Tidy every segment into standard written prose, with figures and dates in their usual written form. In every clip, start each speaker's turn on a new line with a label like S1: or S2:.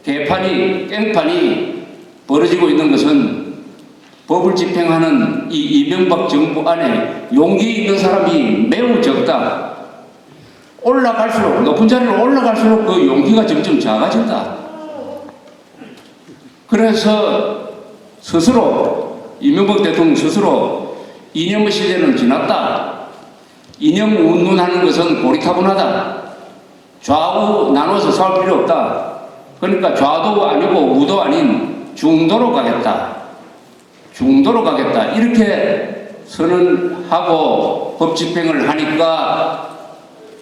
S1: 개판이, 깽판이 벌어지고 있는 것은 법을 집행하는 이 이명박 정부 안에 용기 있는 사람이 매우 적다. 올라갈수록, 높은 자리로 올라갈수록 그 용기가 점점 작아진다. 그래서 스스로, 이명박 대통령 스스로 이념의 시대는 지났다. 이념 운운하는 것은 고리타분하다. 좌우 나눠서 싸울 필요 없다. 그러니까 좌도 아니고 우도 아닌 중도로 가겠다. 중도로 가겠다. 이렇게 선언하고 법 집행을 하니까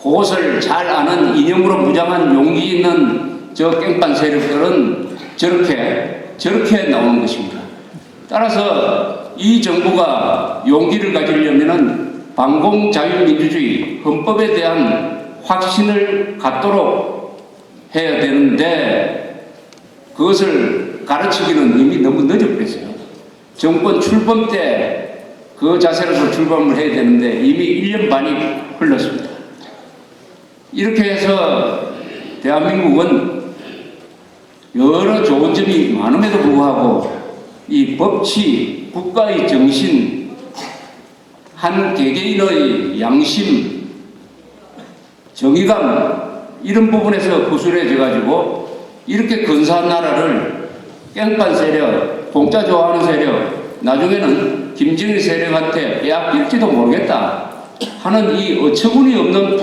S1: 그것을 잘 아는 이념으로 무장한 용기 있는 저 깽판 세력들은 저렇게 나오는 것입니다. 따라서 이 정부가 용기를 가지려면은 반공자유민주주의 헌법에 대한 확신을 갖도록 해야 되는데 그것을 가르치기는 이미 너무 늦어버렸어요. 정권 출범 때 그 자세로서 출범을 해야 되는데 이미 1년 반이 흘렀습니다. 이렇게 해서 대한민국은 여러 좋은 점이 많음에도 불구하고 이 법치, 국가의 정신, 한 개개인의 양심, 정의감 이런 부분에서 구술해져 가지고 이렇게 근사한 나라를 깽판 세력, 공짜 좋아하는 세력, 나중에는 김정일 세력한테 빼앗길지도 모르겠다 하는 이 어처구니 없는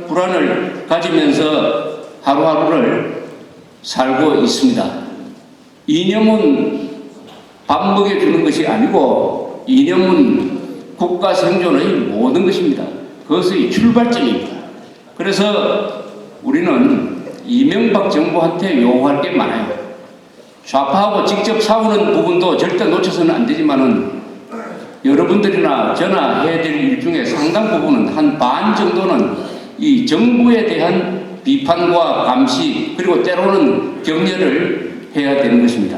S1: 불안을 가지면서 하루하루를 살고 있습니다. 이념은 밥 먹여주는 것이 아니고 이념은 국가 생존의 모든 것입니다. 그것의 출발점입니다. 그래서 우리는 이명박 정부한테 요구할 게 많아요. 좌파하고 직접 싸우는 부분도 절대 놓쳐서는 안 되지만은 여러분들이나 저나 해야 될 일 중에 상당 부분은 한 반 정도는 이 정부에 대한 비판과 감시 그리고 때로는 격려를 해야 되는 것입니다.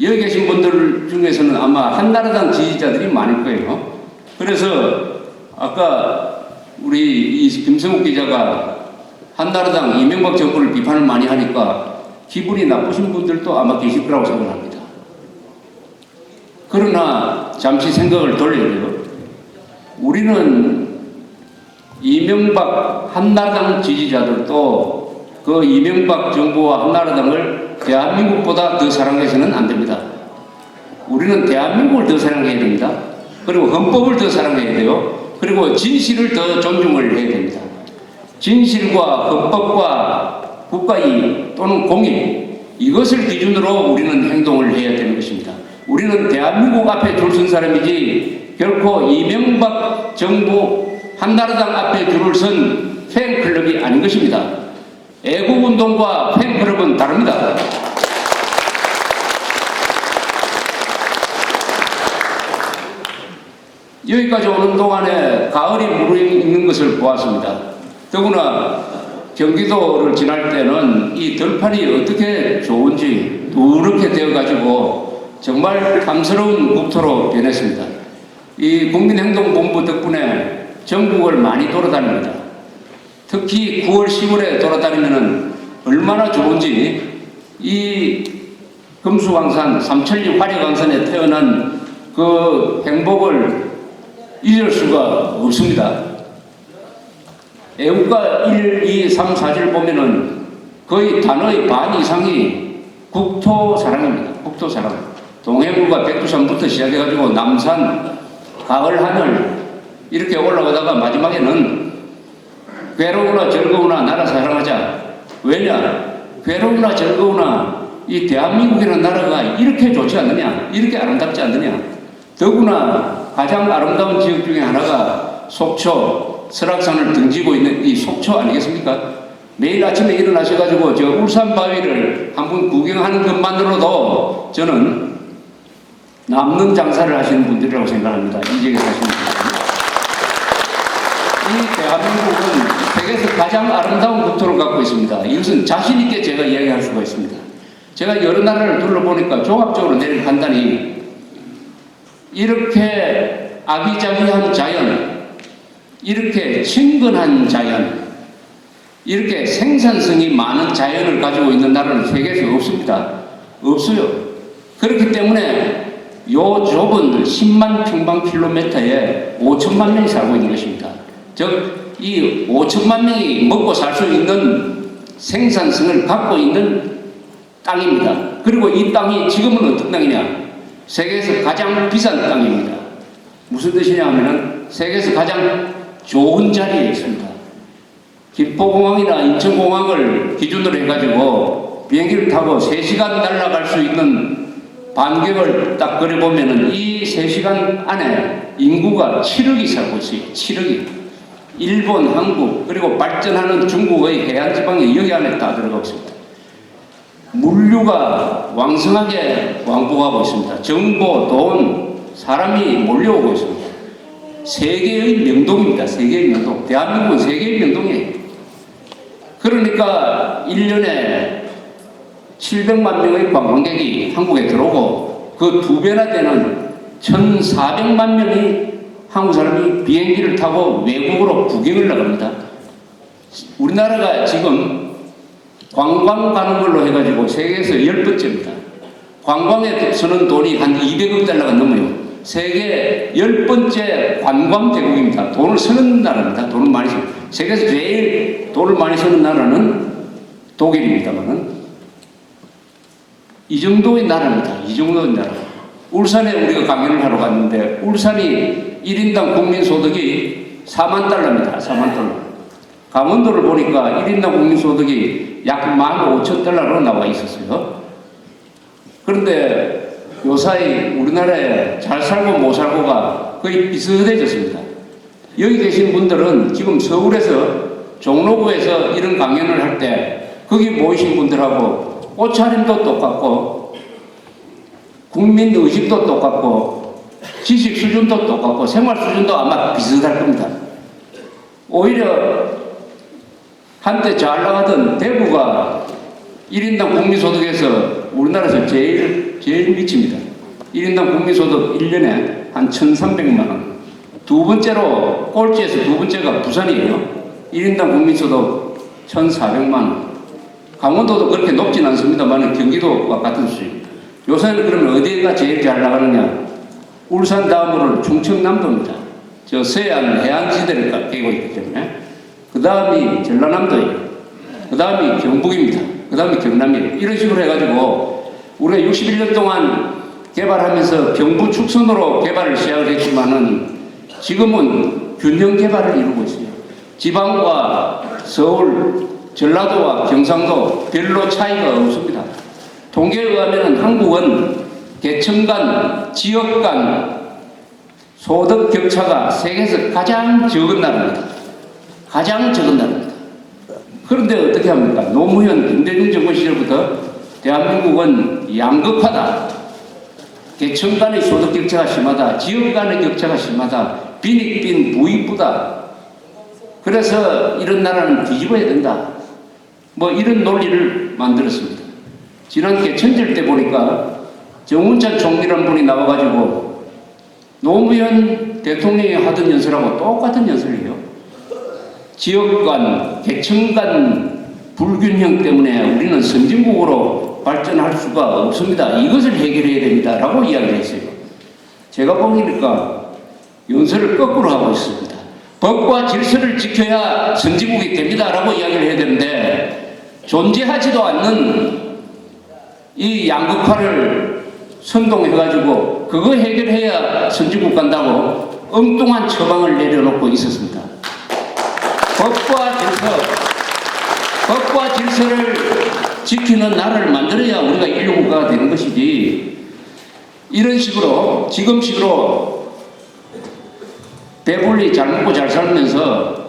S1: 여기 계신 분들 중에서는 아마 한나라당 지지자들이 많을 거예요. 그래서 아까 우리 이 김성욱 기자가 한나라당 이명박 정부를 비판을 많이 하니까 기분이 나쁘신 분들도 아마 계실 거라고 생각합니다. 그러나 잠시 생각을 돌려야 돼요. 우리는 이명박 한나라당 지지자들도 그 이명박 정부와 한나라당을 대한민국보다 더 사랑해서는 안 됩니다. 우리는 대한민국을 더 사랑해야 됩니다. 그리고 헌법을 더 사랑해야 돼요. 그리고 진실을 더 존중을 해야 됩니다. 진실과 헌법과 국가이익 또는 공익 이것을 기준으로 우리는 행동을 해야 되는 것입니다. 우리는 대한민국 앞에 줄 선 사람이지 결코 이명박 정부 한나라당 앞에 줄을 선 팬클럽이 아닌 것입니다. 애국운동과 팬클럽은 다릅니다. 여기까지 오는 동안에 가을이 무르익는 것을 보았습니다. 더구나 경기도를 지날 때는 이 들판이 어떻게 좋은지 누렇게 되어가지고 정말 탐스러운 국토로 변했습니다. 이 국민행동본부 덕분에 전국을 많이 돌아다닙니다. 특히 9월, 10월에 돌아다니면 얼마나 좋은지 이 금수강산, 삼천리 화려강산에 태어난 그 행복을 잊을 수가 없습니다. 애국가 1, 2, 3, 4절 보면은 거의 단어의 반 이상이 국토사랑입니다. 국토사랑. 동해물과 백두산부터 시작해가지고 남산, 가을 하늘 이렇게 올라오다가 마지막에는 괴로우나 즐거우나 나라 사랑하자. 왜냐? 괴로우나 즐거우나 이 대한민국이라는 나라가 이렇게 좋지 않느냐? 이렇게 아름답지 않느냐? 더구나 가장 아름다운 지역 중에 하나가 속초, 설악산을 등지고 있는 이 속초 아니겠습니까? 매일 아침에 일어나셔가지고 저 울산 바위를 한번 구경하는 것만으로도 저는 남는 장사를 하시는 분들이라고 생각합니다. 이 지역에 사시는 분들. 이 대한민국은 세계에서 가장 아름다운 국토를 갖고 있습니다. 이것은 자신 있게 제가 이야기할 수가 있습니다. 제가 여러 나라를 둘러보니까 종합적으로 내린 판단이 이렇게 아기자기한 자연, 이렇게 친근한 자연, 이렇게 생산성이 많은 자연을 가지고 있는 나라는 세계에서 없습니다. 없어요. 그렇기 때문에 요 좁은 10만 평방킬로미터에 5천만 명이 살고 있는 것입니다. 즉, 이 5천만 명이 먹고 살 수 있는 생산성을 갖고 있는 땅입니다. 그리고 이 땅이 지금은 어떤 땅이냐? 세계에서 가장 비싼 땅입니다. 무슨 뜻이냐 하면은 세계에서 가장 좋은 자리에 있습니다. 김포공항이나 인천공항을 기준으로 해가지고 비행기를 타고 3시간 날아갈 수 있는 반경을 딱 그려보면은 이 3시간 안에 인구가 7억이 살고 있어요. 7억이. 일본, 한국, 그리고 발전하는 중국의 해안지방이 여기 안에 다 들어가고 있습니다. 물류가 왕성하게 왕복하고 있습니다. 정보, 돈, 사람이 몰려오고 있습니다. 세계의 명동입니다. 세계의 명동. 대한민국은 세계의 명동이에요. 그러니까 1년에 700만 명의 관광객이 한국에 들어오고 그 2배나 되는 1,400만 명이 한국 사람이 비행기를 타고 외국으로 구경을 나갑니다. 우리나라가 지금 관광 가는 걸로 해가지고 세계에서 10번째입니다. 관광에 쓰는 돈이 한 200억 달러가 넘어요. 세계 10번째 관광 대국입니다. 돈을 쓰는 나라입니다. 돈을 많이 쓰는. 세계에서 제일 돈을 많이 쓰는 나라는 독일입니다만은 이 정도의 나라입니다. 이 정도의 나라. 울산에 우리가 강연을 하러 갔는데 울산이 1인당 국민소득이 4만 달러입니다. 4만 달러. 강원도를 보니까 1인당 국민소득이 약 15,000달러로 나와 있었어요. 그런데 요사이 우리나라에 잘 살고 못 살고가 거의 비슷해졌습니다. 여기 계신 분들은 지금 서울에서 종로구에서 이런 강연을 할 때 거기 모이신 분들하고 옷차림도 똑같고 국민의식도 똑같고 지식 수준도 똑같고 생활 수준도 아마 비슷할 겁니다. 오히려 한때 잘 나가던 대구가 1인당 국민소득에서 우리나라에서 제일 미칩니다. 1인당 국민소득 1년에 한 1,300만 원. 두 번째로 꼴찌에서 두 번째가 부산이에요. 1인당 국민소득 1,400만 원. 강원도도 그렇게 높진 않습니다만 경기도와 같은 수준입니다. 요새는 그러면 어디가 제일 잘 나가느냐? 울산 다음으로는 충청남도입니다. 저 서해안 해안지대를 깨고 있기 때문에. 그 다음이 전라남도예요. 그 다음이 경북입니다. 그 다음이 경남이에요. 이런 식으로 해가지고 우리가 61년 동안 개발하면서 경부 축선으로 개발을 시작을 했지만은 지금은 균형 개발을 이루고 있어요. 지방과 서울, 전라도와 경상도 별로 차이가 없습니다. 통계에 의하면 한국은 계층 간, 지역 간 소득 격차가 세계에서 가장 적은 나라입니다. 가장 적은 나라입니다. 그런데 어떻게 합니까? 노무현, 김대중 정부 시절부터 대한민국은 양극화다. 계층 간의 소득 격차가 심하다. 지역 간의 격차가 심하다. 빈익빈 부익부다. 그래서 이런 나라는 뒤집어야 된다. 뭐 이런 논리를 만들었습니다. 지난 개천절 때 보니까 정운찬 총리란 분이 나와가지고 노무현 대통령이 하던 연설하고 똑같은 연설이에요. 지역 간, 계층 간 불균형 때문에 우리는 선진국으로 발전할 수가 없습니다. 이것을 해결해야 됩니다. 라고 이야기를 했어요. 제가 보니까 연설을 거꾸로 하고 있습니다. 법과 질서를 지켜야 선진국이 됩니다. 라고 이야기를 해야 되는데 존재하지도 않는 이 양극화를 선동해가지고 그거 해결해야 선진국 간다고 엉뚱한 처방을 내려놓고 있었습니다. 법과 질서를 지키는 나라를 만들어야 우리가 인류국가가 되는 것이지 이런 식으로 지금식으로 배불리 잘 먹고 잘 살면서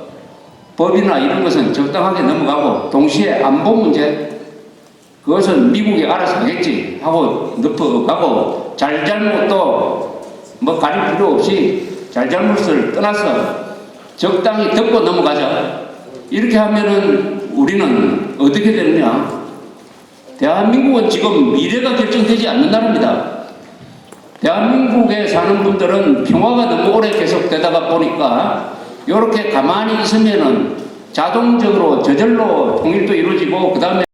S1: 법이나 이런 것은 적당하게 넘어가고 동시에 안보 문제 그것은 미국이 알아서 하겠지 하고 덮어가고 잘잘못도 뭐 가릴 필요 없이 잘잘못을 떠나서 적당히 덮고 넘어가자. 이렇게 하면은 우리는 어떻게 되느냐? 대한민국은 지금 미래가 결정되지 않는 나라입니다. 대한민국에 사는 분들은 평화가 너무 오래 계속되다가 보니까 이렇게 가만히 있으면은 자동적으로 저절로 통일도 이루어지고 그 다음에